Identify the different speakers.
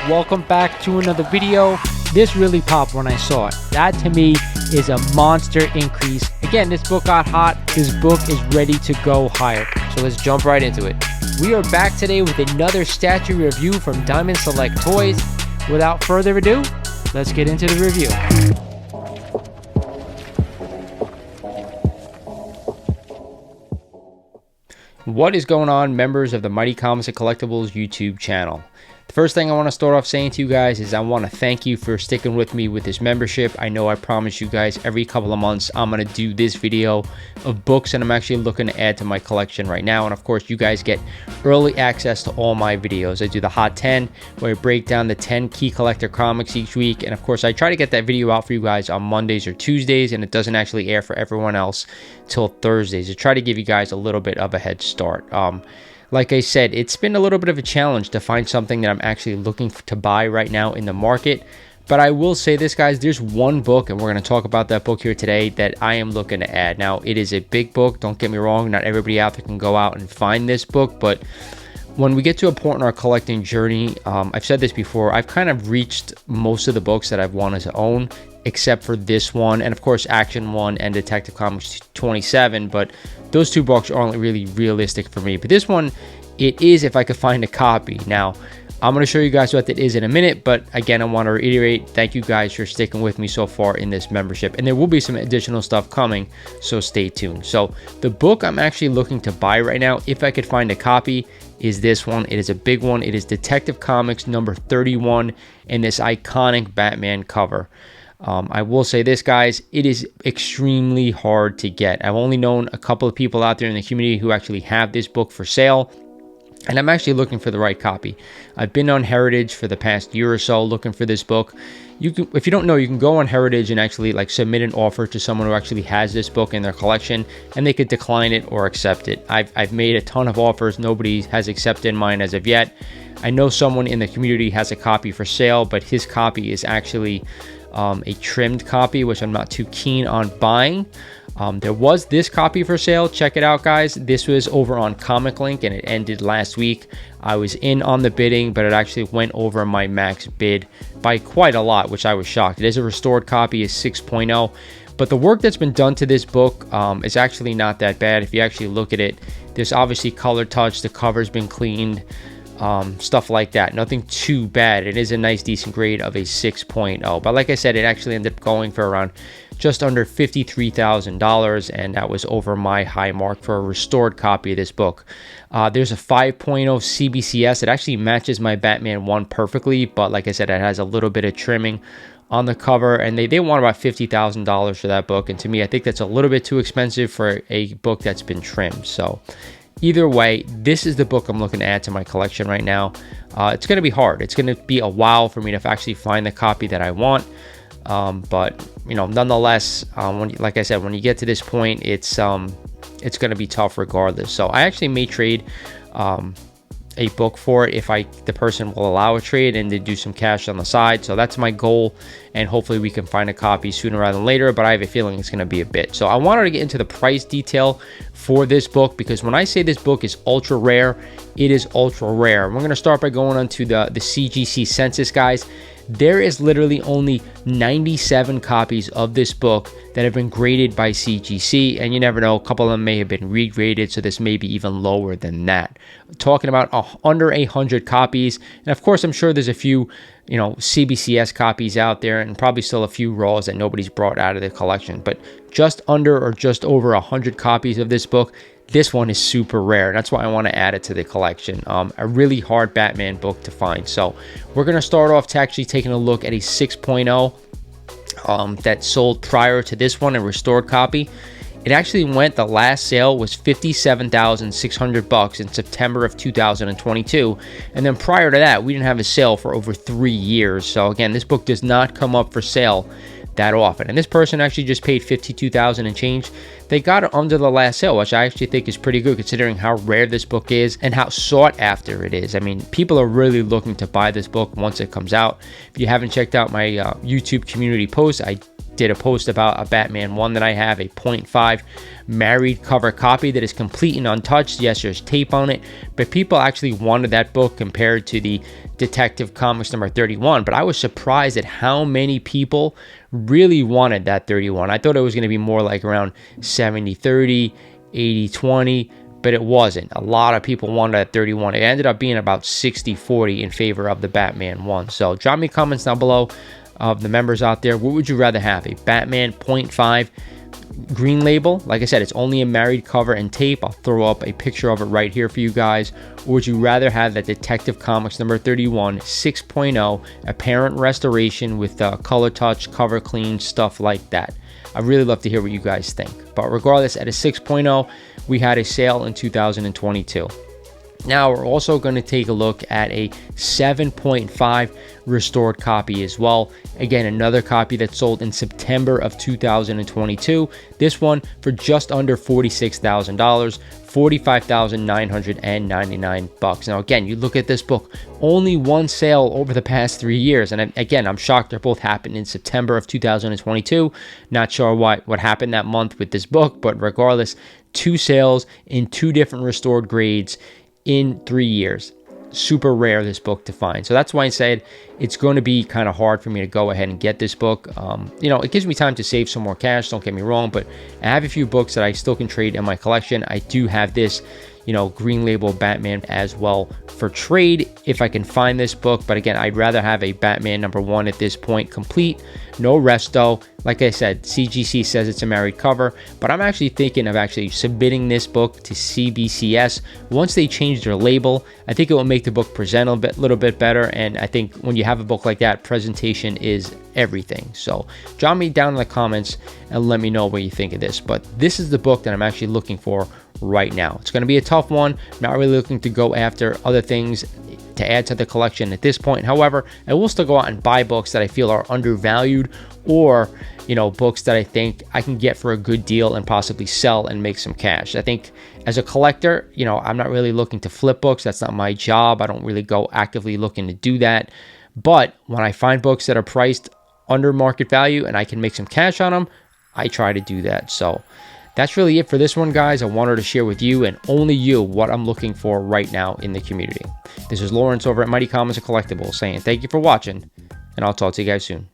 Speaker 1: welcome back to another video. This really popped when I saw it. That to me is a monster increase. Again, this book got hot. This book is ready to go higher.
Speaker 2: So let's jump right into it.
Speaker 1: We are back today with another statue review from Diamond Select Toys. Without further ado, let's get into the review.
Speaker 2: What is going on, members of the Mighty Comics and Collectibles YouTube channel? The first thing I want to start off saying to you guys is I want to thank you for sticking with me with this membership. I know I promise you guys every couple of months I'm going to do this video of books that I'm actually looking to add to my collection right now. And of course, you guys get early access to all my videos. I do the Hot 10 where I break down the 10 key collector comics each week. And of course, I try to get that video out for you guys on Mondays or Tuesdays, and it doesn't actually air for everyone else till Thursdays. I try to give you guys a little bit of a head start. Like I said, it's been a little bit of a challenge to find something that I'm actually looking to buy right now in the market. But I will say this, guys, there's one book, and we're going to talk about that book here today, that I am looking to add. Now, it is a big book. Don't get me wrong. Not everybody out there can go out and find this book. But when we get to a point in our collecting journey, I've said this before, I've kind of reached most of the books that I've wanted to own, except for this one, and of course Action 1 and Detective Comics 27, but those two books aren't really realistic for me. But this one, it is if I could find a copy. Now, I'm going to show you guys what that is in a minute, but again, I want to reiterate, thank you guys for sticking with me so far in this membership, and there will be some additional stuff coming, so stay tuned. So the book I'm actually looking to buy right now, if I could find a copy, is this one. It is a big one. It is Detective Comics number 31 and this iconic Batman cover. I will say this, guys, it is extremely hard to get. I've only known a couple of people out there in the community who actually have this book for sale, and I'm actually looking for the right copy. I've been on Heritage for the past year or so looking for this book. You can, if you don't know, you can go on Heritage and actually submit an offer to someone who actually has this book in their collection, and they could decline it or accept it. I've made a ton of offers. Nobody has accepted mine as of yet. I know someone in the community has a copy for sale, but his copy is actually a trimmed copy, which I'm not too keen on buying. There was this copy for sale. Check it out, guys. This was over on Comic Link, and it ended last week. I was in on the bidding, but it actually went over my max bid by quite a lot, which I was shocked. It is a restored copy, is 6.0, but the work that's been done to this book is actually not that bad. If you actually look at it, there's obviously color touch. The cover's been cleaned. Stuff like that. Nothing too bad. It is a nice decent grade of a 6.0, but like I said, it actually ended up going for around just under $53,000, and that was over my high mark for a restored copy of this book. There's a 5.0 CBCS. It actually matches my Batman 1 perfectly, but like I said, it has a little bit of trimming on the cover, and they want about $50,000 for that book, and to me, I think that's a little bit too expensive for a book that's been trimmed. So either way, this is the book I'm looking to add to my collection right now. It's going to be hard. It's going to be a while for me to actually find the copy that I want. But you know, nonetheless, like I said, when you get to this point, it's going to be tough regardless. So I actually may trade a book for it if the person will allow a trade, and to do some cash on the side. So that's my goal, and hopefully we can find a copy sooner rather than later, but I have a feeling it's going to be a bit. So I wanted to get into the price detail for this book, because when I say this book is ultra rare, it is ultra rare. We're going to start by going on to the CGC census, guys. There is literally only 97 copies of this book that have been graded by CGC, and you never know, a couple of them may have been regraded, so this may be even lower than that. Talking about under 100 copies, and of course I'm sure there's a few, you know, CBCS copies out there, and probably still a few raws that nobody's brought out of the collection, but just under or just over 100 copies of this book. This one is super rare. That's why I want to add it to the collection. A really hard Batman book to find. So we're going to start off to actually taking a look at a 6.0 that sold prior to this one, a restored copy. It actually went, the last sale was $57,600 in September of 2022. And then prior to that, we didn't have a sale for over 3 years. So again, this book does not come up for sale that often, and this person actually just paid $52,000 and change. They got it under the last sale, which I actually think is pretty good considering how rare this book is and how sought after it is. I mean, people are really looking to buy this book once it comes out. If you haven't checked out my YouTube community post, I did a post about a Batman 1 that I have, a 0.5 married cover copy that is complete and untouched. Yes, there's tape on it, but people actually wanted that book compared to the Detective Comics number 31. But I was surprised at how many people really wanted that 31. I thought it was going to be more like around 70-30, 80-20, but it wasn't. A lot of people wanted that 31. It ended up being about 60-40 in favor of the Batman 1. So drop me comments down below of the members out there. What would you rather have? A Batman 0.5 green label? Like I said, it's only a married cover and tape. I'll throw up a picture of it right here for you guys. Or would you rather have that Detective Comics number 31 6.0 apparent restoration with color touch, cover clean, stuff like that? I'd really love to hear what you guys think. But regardless, at a 6.0, we had a sale in 2022. Now we're also going to take a look at a 7.5 restored copy as well. Again, another copy that sold in September of 2022. This one for just under $46,000, $45,999. Now again, you look at this book, only one sale over the past 3 years, and again, I'm shocked they both happened in September of 2022. Not sure what happened that month with this book, but regardless, 2 sales in 2 different restored grades in 3 years. Super rare, this book to find. So that's why I said it's going to be kind of hard for me to go ahead and get this book. You know, it gives me time to save some more cash, don't get me wrong, but I have a few books that I still can trade in my collection. I do have this, you know, green label Batman as well for trade if I can find this book. But again, I'd rather have a Batman number 1 at this point, complete, no resto. Like I said, CGC says it's a married cover, but I'm actually thinking of actually submitting this book to CBCS. Once they change their label, I think it will make the book present a little bit better. And I think when you have a book like that, presentation is everything. So drop me down in the comments and let me know what you think of this. But this is the book that I'm actually looking for right now. It's going to be a tough one. Not really looking to go after other things to add to the collection at this point. However, I will still go out and buy books that I feel are undervalued, or, you know, books that I think I can get for a good deal and possibly sell and make some cash. I think as a collector, you know, I'm not really looking to flip books. That's not my job. I don't really go actively looking to do that. But when I find books that are priced under market value and I can make some cash on them, I try to do that. So that's really it for this one, guys. I wanted to share with you and only you what I'm looking for right now in the community. This is Lawrence over at Mighty Comics and Collectibles saying thank you for watching, and I'll talk to you guys soon.